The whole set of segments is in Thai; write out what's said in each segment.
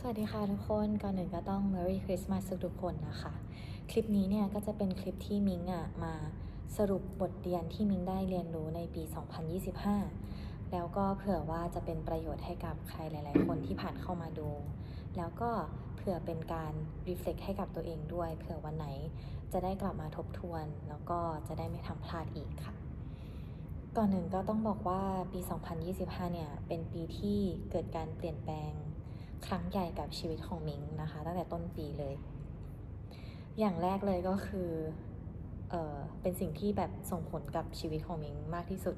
สวัสดีค่ะทุกคนก่อนอื่นก็ต้อง Merry Christmas ทุกคนนะคะคลิปนี้เนี่ยก็จะเป็นคลิปที่มิงมาสรุปบทเรียนที่มิงได้เรียนรู้ในปี 2025 แล้วก็เผื่อว่าจะเป็นประโยชน์ให้กับใครหลายๆคนที่ผ่านเข้ามาดูแล้วก็เผื่อเป็นการ reflect ให้กับตัวเองด้วยเผื่อวันไหนจะได้กลับมาทบทวนแล้วก็จะได้ไม่ทำพลาดอีกค่ะก่อนหนึ่งก็ต้องบอกว่าปี 2025 เนี่ยเป็นปีที่เกิดการเปลี่ยนแปลงครั้งใหญ่กับชีวิตของมิงนะคะตั้งแต่ต้นปีเลยอย่างแรกเลยก็คือเป็นสิ่งที่แบบส่งผลกับชีวิตของมิงมากที่สุด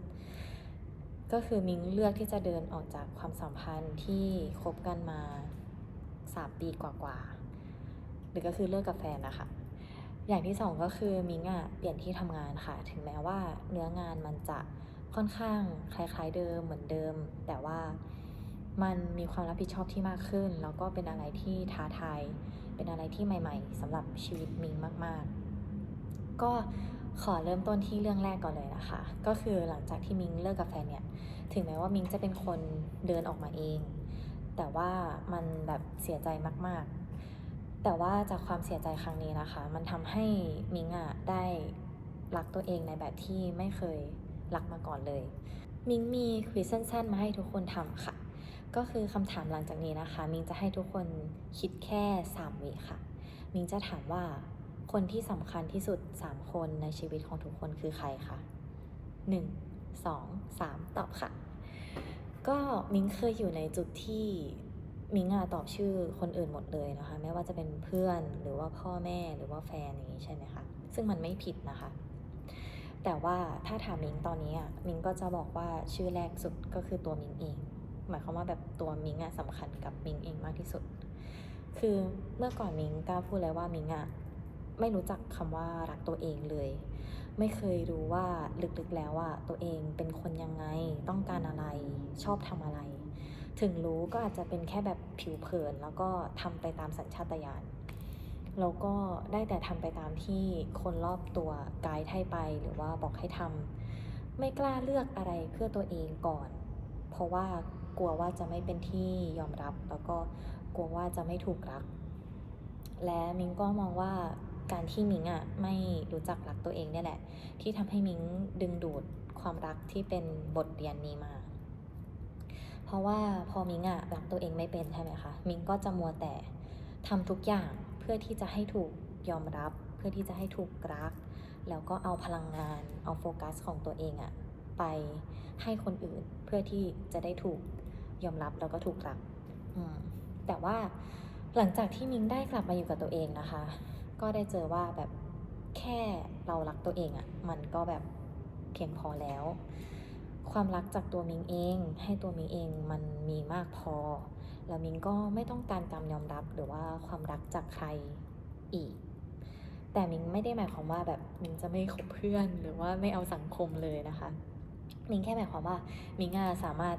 ก็คือมิงเลือกที่จะเดินออกจากความสัมพันธ์ที่คบกันมา3 ปีกว่าๆหรือก็คือเลิกกับแฟนนะคะอย่างที่สองก็คือมิงเปลี่ยนที่ทำงานค่ะถึงแม้ว่าเนื้องานมันจะค่อนข้างคล้ายๆเดิมเหมือนเดิมแต่ว่ามันมีความรับผิดชอบที่มากขึ้นแล้วก็เป็นอะไรที่ท้าทายเป็นอะไรที่ใหม่ๆสำหรับชีวิตมิงมากๆก็ขอเริ่มต้นที่เรื่องแรกก่อนเลยนะคะก็คือหลังจากที่มิงเลิกกับแฟนเนี่ยถึงแม้ว่ามิงจะเป็นคนเดินออกมาเองแต่ว่ามันแบบเสียใจมากๆแต่ว่าจากความเสียใจครั้งนี้นะคะมันทำให้มิงได้รักตัวเองในแบบที่ไม่เคยรักมาก่อนเลยมิงมีควิซสั้นๆมาให้ทุกคนทำค่ะก็คือคำถามหลังจากนี้นะคะมิงจะให้ทุกคนคิดแค่3 วิค่ะมิงจะถามว่าคนที่สำคัญที่สุด3 คนในชีวิตของทุกคนคือใครคะ1 2 3ตอบค่ะก็มิงเคยอยู่ในจุดที่มิงตอบชื่อคนอื่นหมดเลยนะคะไม่ว่าจะเป็นเพื่อนหรือว่าพ่อแม่หรือว่าแฟนอย่างนี้ใช่ไหมคะซึ่งมันไม่ผิดนะคะแต่ว่าถ้าถามมิงตอนนี้มิงก็จะบอกว่าชื่อแรกสุดก็คือตัวมิงเองหมายความว่าแบบตัวมิงสำคัญกับมิงเองมากที่สุดคือเมื่อก่อนมิงกล้าพูดเลยว่ามิงไม่รู้จักคำว่ารักตัวเองเลยไม่เคยรู้ว่าลึกๆแล้วตัวเองเป็นคนยังไงต้องการอะไรชอบทำอะไรถึงรู้ก็อาจจะเป็นแค่แบบผิวเผินแล้วก็ทำไปตามสัญชาตญาณแล้วก็ได้แต่ทำไปตามที่คนรอบตัวไกด์ให้ไปหรือว่าบอกให้ทำไม่กล้าเลือกอะไรเพื่อตัวเองก่อนเพราะว่ากลัวว่าจะไม่เป็นที่ยอมรับแล้วก็กลัวว่าจะไม่ถูกรักและมิงก็มองว่าการที่มิงไม่รู้จักรักตัวเองเนี่ยแหละที่ทำให้มิงดึงดูดความรักที่เป็นบทเรียนนี้มาเพราะว่าพอมิงรักตัวเองไม่เป็นใช่ไหมคะมิงก็จะมัวแต่ทำทุกอย่างเพื่อที่จะให้ถูกยอมรับเพื่อที่จะให้ถูกรักแล้วก็เอาพลังงานเอาโฟกัสของตัวเองไปให้คนอื่นเพื่อที่จะได้ถูกยอมรับแล้วก็ถูกรักแต่ว่าหลังจากที่มิงได้กลับมาอยู่กับตัวเองนะคะก็ได้เจอว่าแบบแค่เรารักตัวเองมันก็แบบเพียงพอแล้วความรักจากตัวมิงเองให้ตัวมิงเองมันมีมากพอแล้วมิงก็ไม่ต้องการการยอมรับหรือว่าความรักจากใครอีกแต่มิงไม่ได้หมายความว่าแบบมิงจะไม่คบเพื่อนหรือว่าไม่เอาสังคมเลยนะคะมิงแค่หมายความว่ามิงสามารถ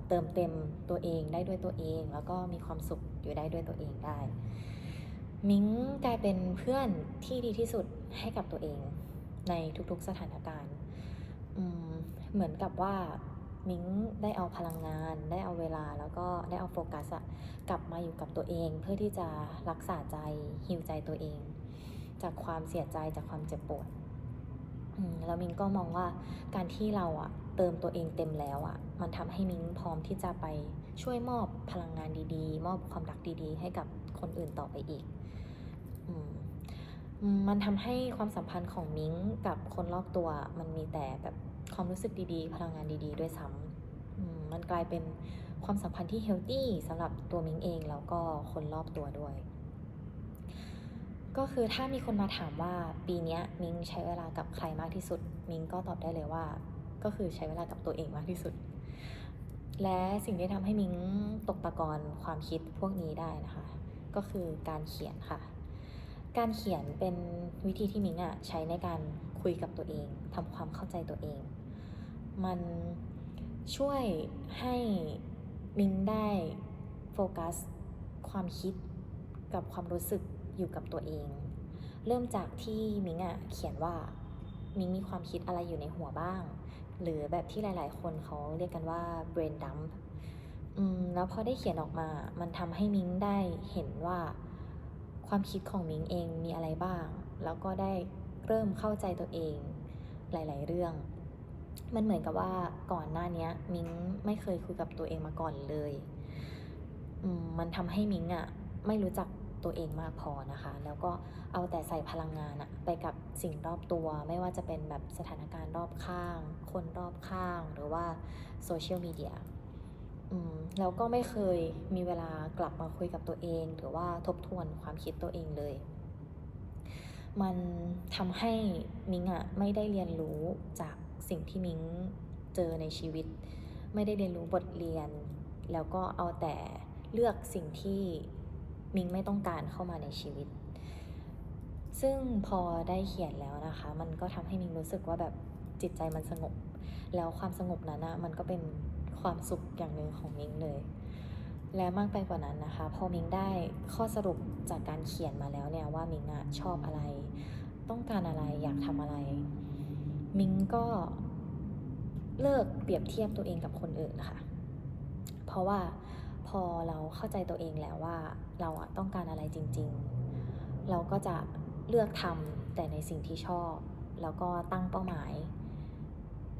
เติมเต็มตัวเองได้ด้วยตัวเองแล้วก็มีความสุขอยู่ได้ด้วยตัวเองได้มิงกลายเป็นเพื่อนที่ดีที่สุดให้กับตัวเองในทุกๆสถานการณ์เหมือนกับว่ามิงได้เอาพลังงานได้เอาเวลาแล้วก็ได้เอาโฟกัสกลับมาอยู่กับตัวเองเพื่อที่จะรักษาใจฮีลใจตัวเองจากความเสียใจจากความเจ็บปวดแล้วมิงก็มองว่าการที่เราเติมตัวเองเต็มแล้วมันทำให้มิงพร้อมที่จะไปช่วยมอบพลังงานดีๆมอบความรักดีๆให้กับคนอื่นต่อไปอีกมันทำให้ความสัมพันธ์ของมิงกับคนรอบตัวมันมีแต่แบบความรู้สึกดีๆพลังงานดีๆด้วยซ้ำมันกลายเป็นความสัมพันธ์ที่เฮลตี้สำหรับตัวมิงเองแล้วก็คนรอบตัวด้วยก็คือถ้ามีคนมาถามว่าปีนี้มิงใช้เวลากับใครมากที่สุดมิงก็ตอบได้เลยว่าก็คือใช้เวลากับตัวเองมากที่สุดและสิ่งที่ทำให้มิงตกตะกอนความคิดพวกนี้ได้นะคะก็คือการเขียนค่ะการเขียนเป็นวิธีที่มิงใช้ในการคุยกับตัวเองทำความเข้าใจตัวเองมันช่วยให้มิงได้โฟกัสความคิดกับความรู้สึกอยู่กับตัวเองเริ่มจากที่มิงเขียนว่ามิงมีความคิดอะไรอยู่ในหัวบ้างหรือแบบที่หลายๆคนเขาเรียกกันว่า brain dump แล้วพอได้เขียนออกมามันทำให้มิ้งได้เห็นว่าความคิดของมิ้งเองมีอะไรบ้างแล้วก็ได้เริ่มเข้าใจตัวเองหลายๆเรื่องมันเหมือนกับว่าก่อนหน้านี้มิ้งไม่เคยคุยกับตัวเองมาก่อนเลยมันทำให้มิ้งไม่รู้จักตัวเองมากพอนะคะแล้วก็เอาแต่ใส่พลังงานไปกับสิ่งรอบตัวไม่ว่าจะเป็นแบบสถานการณ์รอบข้างคนรอบข้างหรือว่าโซเชียลมีเดียแล้วก็ไม่เคยมีเวลากลับมาคุยกับตัวเองหรือว่าทบทวนความคิดตัวเองเลยมันทำให้มิ้งไม่ได้เรียนรู้จากสิ่งที่มิ้งเจอในชีวิตไม่ได้เรียนรู้บทเรียนแล้วก็เอาแต่เลือกสิ่งที่มิ้งไม่ต้องการเข้ามาในชีวิตซึ่งพอได้เขียนแล้วนะคะมันก็ทำให้มิ้งรู้สึกว่าแบบจิตใจมันสงบแล้วความสงบนั้นมันก็เป็นความสุขอย่างหนึ่งของมิ้งเลยและมากไปกว่านั้นนะคะพอมิ้งได้ข้อสรุปจากการเขียนมาแล้วเนี่ยว่ามิ้งชอบอะไรต้องการอะไรอยากทำอะไรมิ้งก็เลิกเปรียบเทียบตัวเองกับคนอื่นนะคะเพราะว่าพอเราเข้าใจตัวเองแล้วว่าเราต้องการอะไรจริงๆเราก็จะเลือกทำแต่ในสิ่งที่ชอบแล้วก็ตั้งเป้าหมาย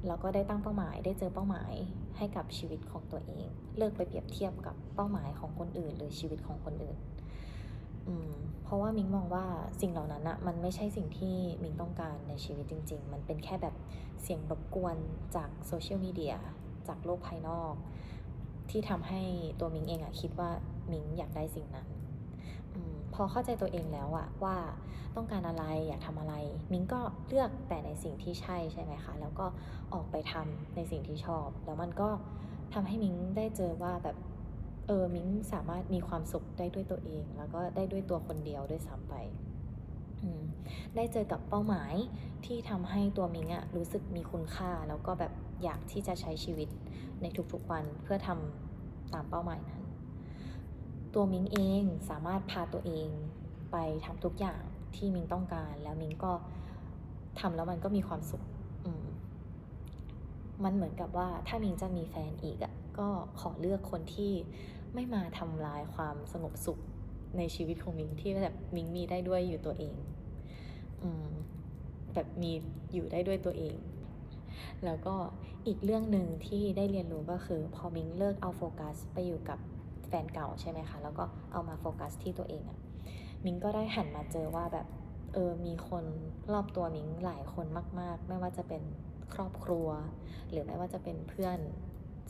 แล้วก็ได้ตั้งเป้าหมายได้เจอเป้าหมายให้กับชีวิตของตัวเองเลิกไปเปรียบเทียบกับเป้าหมายของคนอื่นหรือชีวิตของคนอื่นเพราะว่ามิ้งมองว่าสิ่งเหล่านั้นมันไม่ใช่สิ่งที่มิ้งต้องการในชีวิตจริงๆมันเป็นแค่แบบเสียงรบกวนจากโซเชียลมีเดียจากโลกภายนอกที่ทำให้ตัวมิ้งเองคิดว่ามิ้งอยากได้สิ่งนั้นพอเข้าใจตัวเองแล้วว่าต้องการอะไรอยากทำอะไรมิ้งก็เลือกแต่ในสิ่งที่ใช่ไหมคะแล้วก็ออกไปทำในสิ่งที่ชอบแล้วมันก็ทำให้มิ้งได้เจอว่าแบบมิ้งสามารถมีความสุขได้ด้วยตัวเองแล้วก็ได้ด้วยตัวคนเดียวด้วยซ้ำไปได้เจอกับเป้าหมายที่ทำให้ตัวมิ้งรู้สึกมีคุณค่าแล้วก็แบบอยากที่จะใช้ชีวิตในทุกๆวันเพื่อทำตามเป้าหมายนั้นตัวมิ้งเองสามารถพาตัวเองไปทำทุกอย่างที่มิ้งต้องการแล้วมิ้งก็ทำแล้วมันก็มีความสุขมันเหมือนกับว่าถ้ามิ้งจะมีแฟนอีกก็ขอเลือกคนที่ไม่มาทำลายความสงบสุขในชีวิตของมิ้งที่แบบมิ้งมีได้ด้วยอยู่ตัวเองแบบมีอยู่ได้ด้วยตัวเองแล้วก็อีกเรื่องหนึ่งที่ได้เรียนรู้ก็คือพอมิ้งเลิกเอาโฟกัสไปอยู่กับแฟนเก่าใช่ไหมคะแล้วก็เอามาโฟกัสที่ตัวเองมิ้งก็ได้หันมาเจอว่าแบบมีคนรอบตัวมิ้งหลายคนมากๆไม่ว่าจะเป็นครอบครัวหรือไม่ว่าจะเป็นเพื่อน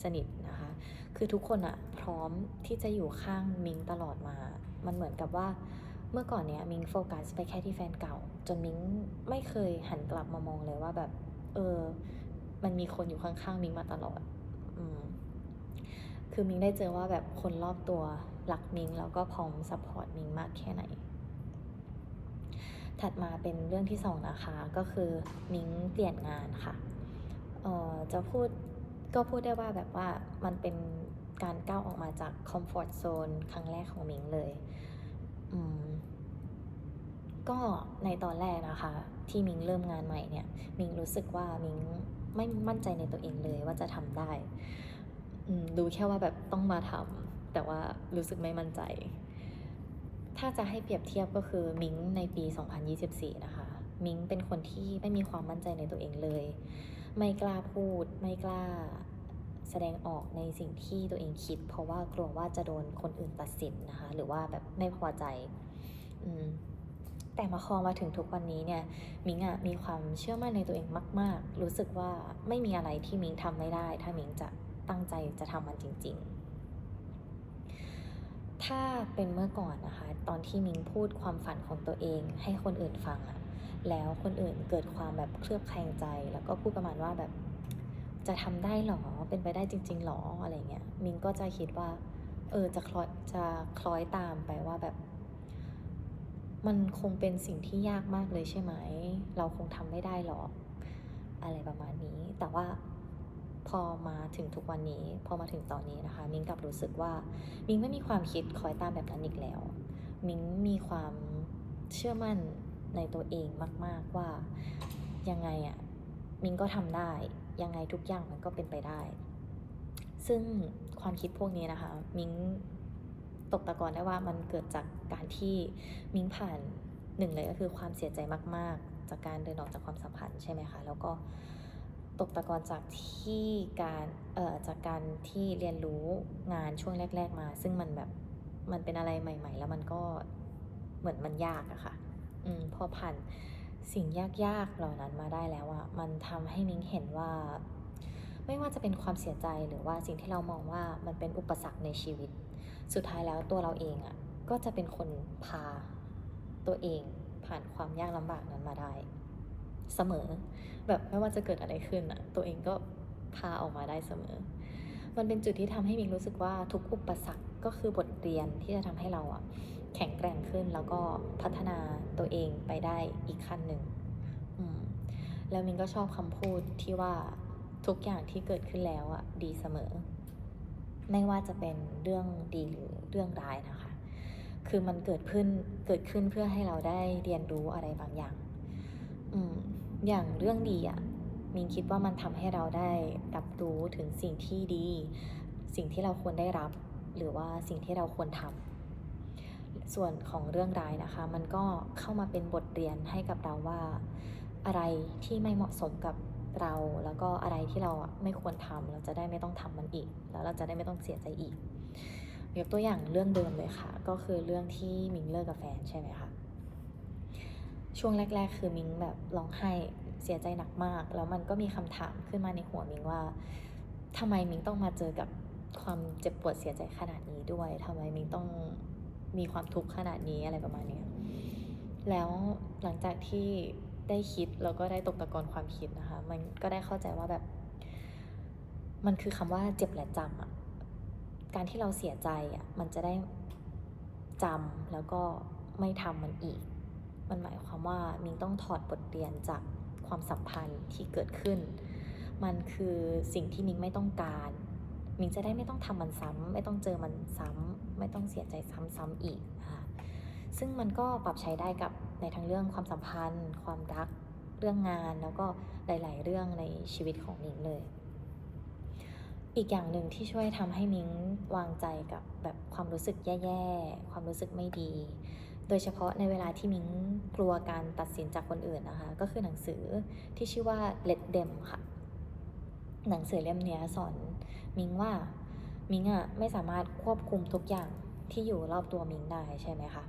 สนิทนะคะคือทุกคนพร้อมที่จะอยู่ข้างมิ้งตลอดมามันเหมือนกับว่าเมื่อก่อนเนี้ยมิ้งโฟกัสไปแค่ที่แฟนเก่าจนมิ้งไม่เคยหันกลับมามองเลยว่าแบบมันมีคนอยู่ข้างๆมิ้งมาตลอดคือมิ้งได้เจอว่าแบบคนรอบตัวรักมิ้งแล้วก็พร้อมซัพพอร์ตมิ้งมากแค่ไหนถัดมาเป็นเรื่องที่2นะคะก็คือมิ้งเปลี่ยนงานค่ะจะพูดได้ว่าแบบว่ามันเป็นการก้าวออกมาจากคอมฟอร์ตโซนครั้งแรกของมิ้งเลยก็ในตอนแรกนะคะที่มิ้งเริ่มงานใหม่เนี่ยมิ้งรู้สึกว่ามิ้งไม่มั่นใจในตัวเองเลยว่าจะทำได้ดูแค่ว่าแบบต้องมาทำแต่ว่ารู้สึกไม่มั่นใจถ้าจะให้เปรียบเทียบก็คือมิ้งในปี 2024 นะคะมิ้งเป็นคนที่ไม่มีความมั่นใจในตัวเองเลยไม่กล้าพูดไม่กล้าแสดงออกในสิ่งที่ตัวเองคิดเพราะว่ากลัวว่าจะโดนคนอื่นตัดสินนะคะหรือว่าแบบไม่พอใจแต่มาถึงทุกวันนี้เนี่ยมิ้งมีความเชื่อมั่นในตัวเองมากๆรู้สึกว่าไม่มีอะไรที่มิ้งทำไม่ได้ถ้ามิ้งจะตั้งใจจะทำมันจริงๆถ้าเป็นเมื่อก่อนนะคะตอนที่มิ้งพูดความฝันของตัวเองให้คนอื่นฟังแล้วคนอื่นเกิดความแบบเคลือบแคลงใจแล้วก็พูดประมาณว่าแบบจะทำได้หรอเป็นไปได้จริงๆหรออะไรเงี้ยมิ้งก็จะคิดว่าจะคล้อยตามไปว่าแบบมันคงเป็นสิ่งที่ยากมากเลยใช่ไหมเราคงทำไม่ได้หรอกอะไรประมาณนี้แต่ว่าพอมาถึงทุกวันนี้พอมาถึงตอนนี้นะคะมิ้งกลับรู้สึกว่ามิ้งไม่มีความคิดคอยตามแบบนั้นอีกแล้วมิ้งมีความเชื่อมั่นในตัวเองมากๆว่ายังไงมิ้งก็ทำได้ยังไงทุกอย่างมันก็เป็นไปได้ ซึ่งความคิดพวกนี้นะคะมิ้งตกตะกอนได้ว่ามันเกิดจากการที่มิ้งผ่านหนึ่งเลยก็คือความเสียใจมากๆจากการเดินออกจากความสัมพันธ์ใช่ไหมคะแล้วก็ตกตะกอนจากที่จากการที่เรียนรู้งานช่วงแรกๆมาซึ่งมันแบบมันเป็นอะไรใหม่ๆแล้วมันก็เหมือนมันยากอะค่ะพอผ่านสิ่งยากๆเหล่านั้นมาได้แล้วอะมันทำให้มิ้งเห็นว่าไม่ว่าจะเป็นความเสียใจหรือว่าสิ่งที่เรามองว่ามันเป็นอุปสรรคในชีวิตสุดท้ายแล้วตัวเราเองอะก็จะเป็นคนพาตัวเองผ่านความยากลำบากนั้นมาได้เสมอแบบไม่ว่าจะเกิดอะไรขึ้นอะตัวเองก็พาออกมาได้เสมอมันเป็นจุดที่ทำให้มิ้งรู้สึกว่าทุกอุปสรรคก็คือบทเรียนที่จะทำให้เราอะแข็งแกร่งขึ้นแล้วก็พัฒนาตัวเองไปได้อีกขั้นหนึ่งแล้วมิ้งก็ชอบคำพูดที่ว่าทุกอย่างที่เกิดขึ้นแล้วอะดีเสมอไม่ว่าจะเป็นเรื่องดีหรือเรื่องร้ายนะคะ คือมันเกิดขึ้นเพื่อให้เราได้เรียนรู้อะไรบางอย่างอย่างเรื่องดีอ่ะมินคิดว่ามันทำให้เราได้รับรู้ถึงสิ่งที่ดี สิ่งที่เราควรได้รับ หรือว่าสิ่งที่เราควรทำส่วนของเรื่องร้ายนะคะ มันก็เข้ามาเป็นบทเรียนให้กับเราว่าอะไรที่ไม่เหมาะสมกับเรา แล้วก็อะไรที่เราไม่ควรทำเราจะได้ไม่ต้องทำมันอีก แล้วเราจะได้ไม่ต้องเสียใจอีกยกตัวอย่างเรื่องเดิมเลยค่ะก็คือเรื่องที่มิงเลิกกับแฟนใช่ไหมคะช่วงแรกๆคือมิงแบบร้องไห้เสียใจหนักมากแล้วมันก็มีคำถามขึ้นมาในหัวมิงว่าทำไมมิงต้องมาเจอกับความเจ็บปวดเสียใจขนาดนี้ด้วยทำไมมิงต้องมีความทุกข์ขนาดนี้อะไรประมาณนี้แล้วหลังจากที่ได้คิดแล้วก็ได้ตกตะกอนความคิดนะคะมันก็ได้เข้าใจว่าแบบมันคือคำว่าเจ็บและจำอะการที่เราเสียใจอ่ะมันจะได้จำแล้วก็ไม่ทำมันอีกมันหมายความว่ามิงต้องถอดบทเรียนจากความสัมพันธ์ที่เกิดขึ้นมันคือสิ่งที่มิงไม่ต้องการมิงจะได้ไม่ต้องทำมันซ้ำไม่ต้องเจอมันซ้ำไม่ต้องเสียใจซ้ำๆอีกค่ะซึ่งมันก็ปรับใช้ได้กับในทั้งเรื่องความสัมพันธ์ความรักเรื่องงานแล้วก็หลายๆเรื่องในชีวิตของมิงเลยอีกอย่างหนึ่งที่ช่วยทำให้มิ้งวางใจกับแบบความรู้สึกแย่ๆความรู้สึกไม่ดีโดยเฉพาะในเวลาที่มิ้งกลัวการตัดสินจากคนอื่นนะคะก็คือหนังสือที่ชื่อว่า Let Them ค่ะหนังสือเล่มนี้สอนมิ้งว่ามิ้งไม่สามารถควบคุมทุกอย่างที่อยู่รอบตัวมิ้งได้ใช่ไหมคะ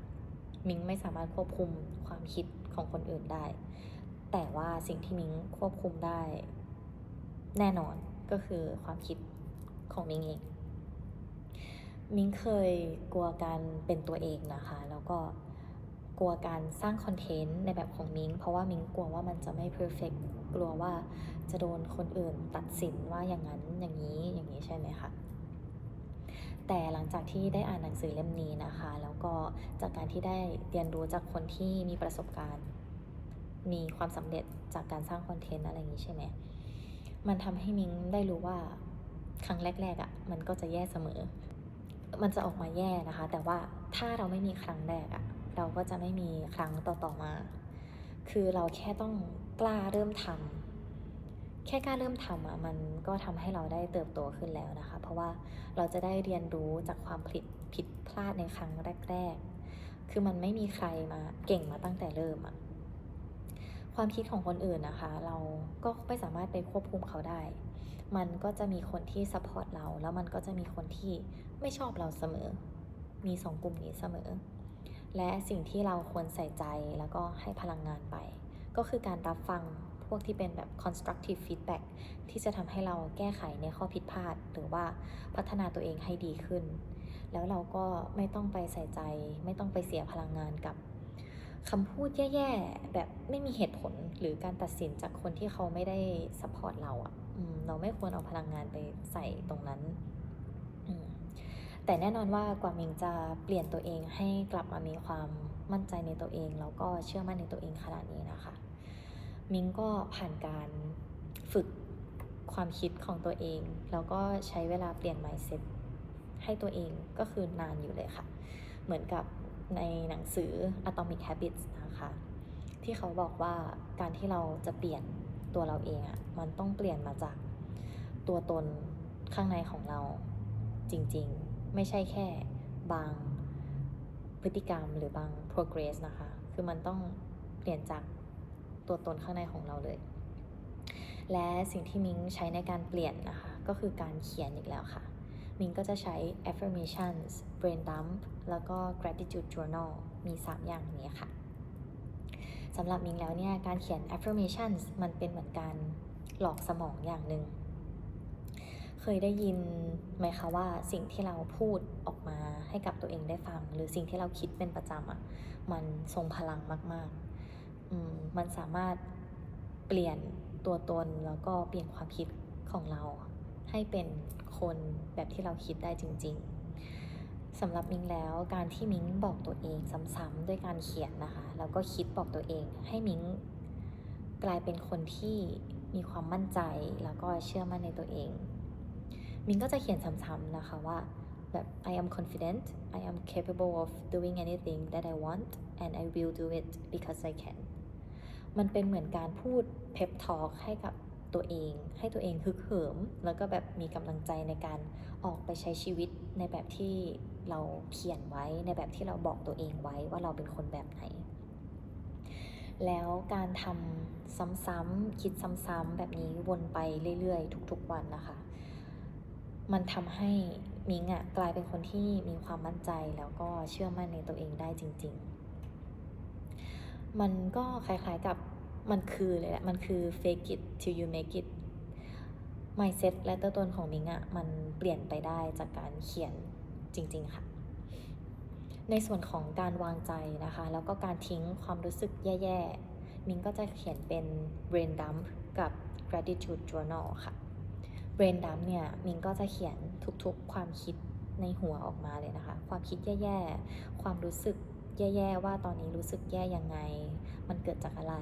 มิ้งไม่สามารถควบคุมความคิดของคนอื่นได้แต่ว่าสิ่งที่มิ้งควบคุมได้แน่นอนก็คือความคิดของมิ้งเองมิ้งเคยกลัวการเป็นตัวเองนะคะแล้วก็กลัวการสร้างคอนเทนต์ในแบบของมิ้งเพราะว่ามิ้งกลัวว่ามันจะไม่เพอร์เฟกต์กลัวว่าจะโดนคนอื่นตัดสินว่าอย่างนั้นอย่างนี้ใช่ไหมคะแต่หลังจากที่ได้อ่านหนังสือเล่มนี้นะคะแล้วก็จากการที่ได้เรียนรู้จากคนที่มีประสบการณ์มีความสำเร็จจากการสร้างคอนเทนต์อะไรอย่างนี้ใช่ไหมมันทำให้มิ้งได้รู้ว่าครั้งแรกๆมันก็จะแย่เสมอมันจะออกมาแย่นะคะแต่ว่าถ้าเราไม่มีครั้งแรกเราก็จะไม่มีครั้งต่อๆมาคือเราแค่ต้องกล้าเริ่มทำแค่กล้าเริ่มทำมันก็ทำให้เราได้เติบโตขึ้นแล้วนะคะเพราะว่าเราจะได้เรียนรู้จากความผิดพลาดในครั้งแรกๆคือมันไม่มีใครมาเก่งมาตั้งแต่เริ่มความคิดของคนอื่นนะคะเราก็ไม่สามารถไปควบคุมเขาได้มันก็จะมีคนที่ซัพพอร์ตเราแล้วมันก็จะมีคนที่ไม่ชอบเราเสมอมีสองกลุ่มนี้เสมอและสิ่งที่เราควรใส่ใจแล้วก็ให้พลังงานไปก็คือการรับฟังพวกที่เป็นแบบ constructive feedback ที่จะทำให้เราแก้ไขในข้อผิดพลาดหรือว่าพัฒนาตัวเองให้ดีขึ้นแล้วเราก็ไม่ต้องไปใส่ใจไม่ต้องไปเสียพลังงานกับคำพูดแย่ๆแบบไม่มีเหตุผลหรือการตัดสินจากคนที่เขาไม่ได้ซัพพอร์ตเราเราไม่ควรเอาพลังงานไปใส่ตรงนั้นแต่แน่นอนว่ากว่ามิงจะเปลี่ยนตัวเองให้กลับมามีความมั่นใจในตัวเองแล้วก็เชื่อมั่นในตัวเองขนาดนี้นะคะมิงก็ผ่านการฝึกความคิดของตัวเองแล้วก็ใช้เวลาเปลี่ยน mindset ให้ตัวเองก็คือนานอยู่เลยค่ะเหมือนกับในหนังสือ Atomic Habits นะคะที่เขาบอกว่าการที่เราจะเปลี่ยนตัวเราเองมันต้องเปลี่ยนมาจากตัวตน ข้างในของเราจริงๆไม่ใช่แค่บางพฤติกรรมหรือบาง progress นะคะคือมันต้องเปลี่ยนจากตัวตนข้างในของเราเลยและสิ่งที่มิ้งใช้ในการเปลี่ยนนะคะก็คือการเขียนอีกแล้วค่ะมิ้งก็จะใช้ affirmations brain dump แล้วก็ gratitude journal มี3อย่างนี้ค่ะสำหรับมิ้งแล้วเนี่ยการเขียน affirmations มันเป็นเหมือนการหลอกสมองอย่างหนึ่งเคยได้ยินไหมคะว่าสิ่งที่เราพูดออกมาให้กับตัวเองได้ฟังหรือสิ่งที่เราคิดเป็นประจำมันทรงพลังมากๆมันสามารถเปลี่ยนตัวตนแล้วก็เปลี่ยนความคิดของเราให้เป็นคนแบบที่เราคิดได้จริงๆสำหรับมิ้งแล้วการที่มิ้งบอกตัวเองซ้ำๆด้วยการเขียนนะคะแล้วก็คิดบอกตัวเองให้มิ้งกลายเป็นคนที่มีความมั่นใจแล้วก็เชื่อมั่นในตัวเองมิ้งก็จะเขียนซ้ำๆนะคะว่าแบบ I am confident I am capable of doing anything that I want and I will do it because I can มันเป็นเหมือนการพูด pep talk ให้กับตัวเองให้ตัวเองฮึกเหิมแล้วก็แบบมีกำลังใจในการออกไปใช้ชีวิตในแบบที่เราเขียนไว้ในแบบที่เราบอกตัวเองไว้ว่าเราเป็นคนแบบไหนแล้วการทำซ้ำๆคิดซ้ำๆแบบนี้วนไปเรื่อยๆทุกๆวันนะคะมันทำให้มิ้งกลายเป็นคนที่มีความมั่นใจแล้วก็เชื่อมั่นในตัวเองได้จริงๆมันก็คล้ายๆกับมันคือเลยแหละมันคือ fake it till you make it mindset และตัวตนของมิ้งมันเปลี่ยนไปได้จากการเขียนจริงๆค่ะในส่วนของการวางใจนะคะแล้วก็การทิ้งความรู้สึกแย่ๆมิ้งก็จะเขียนเป็น brain dump กับ gratitude journal ค่ะ brain dump เนี่ยมิ้งก็จะเขียนทุกๆความคิดในหัวออกมาเลยนะคะความคิดแย่ๆความรู้สึกแย่ๆว่าตอนนี้รู้สึกแย่ยังไงมันเกิดจากอะไร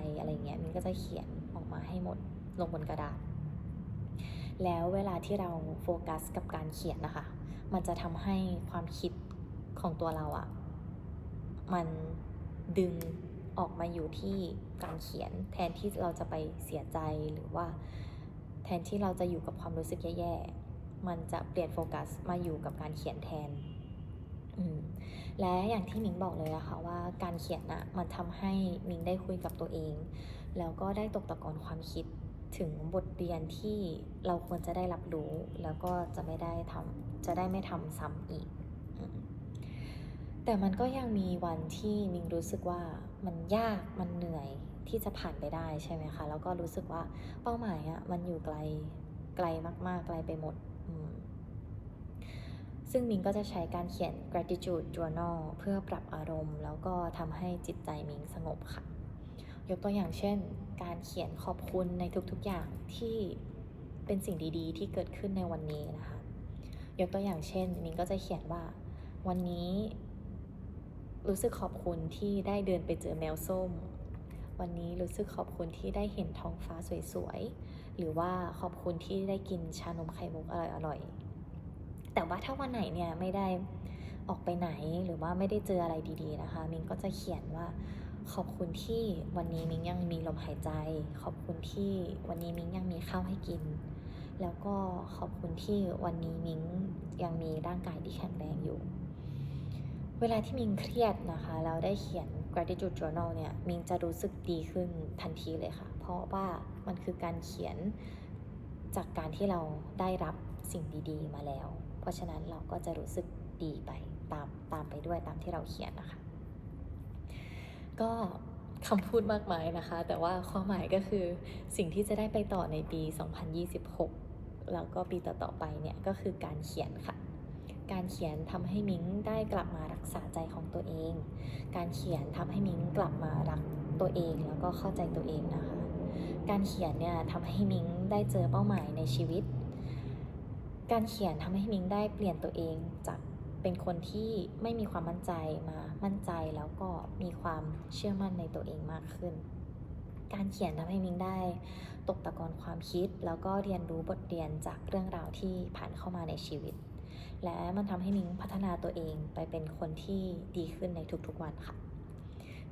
เงี้ยมิ้งก็จะเขียนออกมาให้หมดลงบนกระดาษแล้วเวลาที่เราโฟกัสกับการเขียนนะคะมันจะทำให้ความคิดของตัวเรามันดึงออกมาอยู่ที่การเขียนแทนที่เราจะไปเสียใจหรือว่าแทนที่เราจะอยู่กับความรู้สึกแย่ๆมันจะเปลี่ยนโฟกัสมาอยู่กับการเขียนแทนและอย่างที่มิ้งบอกเลยนะคะว่าการเขียนมันทำให้มิ้งได้คุยกับตัวเองแล้วก็ได้ตกตะกอนความคิดถึงบทเรียนที่เราควรจะได้รับรู้แล้วก็จะได้ไม่ทำซ้ำอีกแต่มันก็ยังมีวันที่มิ้งรู้สึกว่ามันยากมันเหนื่อยที่จะผ่านไปได้ใช่ไหมคะแล้วก็รู้สึกว่าเป้าหมายมันอยู่ไกลมากๆไกลไปหมดซึ่งมิ้งก็จะใช้การเขียน gratitude journal เพื่อปรับอารมณ์แล้วก็ทำให้จิตใจมิ้งสงบค่ะยกตัวอย่างเช่นการเขียนขอบคุณในทุกๆอย่างที่เป็นสิ่งดีๆที่เกิดขึ้นในวันนี้นะคะยกตัวอย่างเช่นมิ้งก็จะเขียนว่าวันนี้รู้สึกขอบคุณที่ได้เดินไปเจอแมวส้มวันนี้รู้สึกขอบคุณที่ได้เห็นท้องฟ้าสวยๆหรือว่าขอบคุณที่ได้กินชานมไข่มุกอร่อยๆแต่ว่าถ้าวันไหนเนี่ยไม่ได้ออกไปไหนหรือว่าไม่ได้เจออะไรดีๆนะคะมิ้งก็จะเขียนว่าขอบคุณที่วันนี้มิ้งยังมีลมหายใจขอบคุณที่วันนี้มิ้งยังมีข้าวให้กินแล้วก็ขอบคุณที่วันนี้มิ้งยังมีร่างกายที่แข็งแรงอยู่เวลาที่มิ้งเครียดนะคะแล้วได้เขียน gratitude journal เนี่ยมิ้งจะรู้สึกดีขึ้นทันทีเลยค่ะเพราะว่ามันคือการเขียนจากการที่เราได้รับสิ่งดีๆมาแล้วเพราะฉะนั้นเราก็จะรู้สึกดีไปตามไปด้วยตามที่เราเขียนนะคะก็คำพูดมากมายนะคะแต่ว่าความหมายก็คือสิ่งที่จะได้ไปต่อในปี 2026 แล้วก็ปีต่อๆไปเนี่ยก็คือการเขียนค่ะการเขียนทำให้มิ้งได้กลับมารักษาใจของตัวเองการเขียนทำให้มิ้งกลับมารักตัวเองแล้วก็เข้าใจตัวเองนะคะการเขียนเนี่ยทำให้มิ้งได้เจอเป้าหมายในชีวิตการเขียนทำให้มิ้งได้เปลี่ยนตัวเองจากเป็นคนที่ไม่มีความมั่นใจมามั่นใจแล้วก็มีความเชื่อมั่นในตัวเองมากขึ้นการเขียนทำให้มิ้งได้ตกตะกอนความคิดแล้วก็เรียนรู้บทเรียนจากเรื่องราวที่ผ่านเข้ามาในชีวิตและมันทำให้มิ้งพัฒนาตัวเองไปเป็นคนที่ดีขึ้นในทุกๆวันค่ะ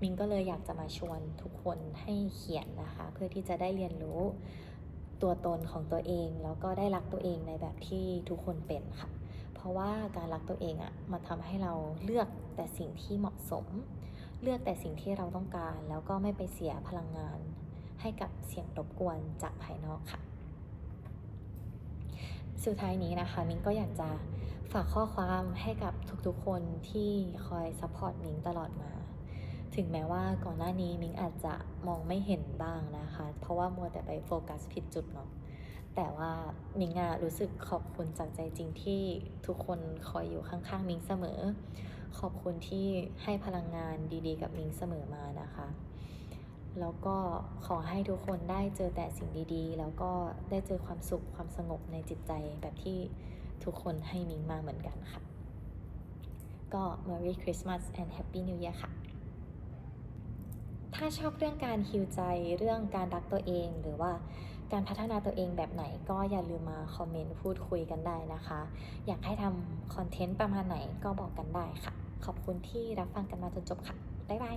มิ้งก็เลยอยากจะมาชวนทุกคนให้เขียนนะคะเพื่อที่จะได้เรียนรู้ ตัวตนของตัวเองแล้วก็ได้รักตัวเองในแบบที่ทุกคนเป็นค่ะเพราะว่าการรักตัวเองมันทำให้เราเลือกแต่สิ่งที่เหมาะสมเลือกแต่สิ่งที่เราต้องการแล้วก็ไม่ไปเสียพลังงานให้กับเสียงรบกวนจากภายนอกค่ะสุดท้ายนี้นะคะมิ้งก็อยากจะฝากข้อความให้กับทุกๆคนที่คอยซัพพอร์ตมิ้งตลอดมาถึงแม้ว่าก่อนหน้านี้มิ้งอาจจะมองไม่เห็นบ้างนะคะเพราะว่ามัวแต่ไปโฟกัสผิดจุดเนาะแต่ว่ามิ้งรู้สึกขอบคุณจากใจจริงที่ทุกคนคอยอยู่ข้างๆมิ้งเสมอขอบคุณที่ให้พลังงานดีๆกับมิ้งเสมอมานะคะแล้วก็ขอให้ทุกคนได้เจอแต่สิ่งดีๆแล้วก็ได้เจอความสุขความสงบในจิตใจแบบที่ทุกคนให้มิ้งมาเหมือนกันค่ะก็ Merry Christmas and Happy New Year ค่ะถ้าชอบเรื่องการฮีลใจเรื่องการรักตัวเองหรือว่าการพัฒนาตัวเองแบบไหนก็อย่าลืมมาคอมเมนต์พูดคุยกันได้นะคะอยากให้ทำคอนเทนต์ประมาณไหนก็บอกกันได้ค่ะขอบคุณที่รับฟังกันมาจนจบค่ะบ๊ายบาย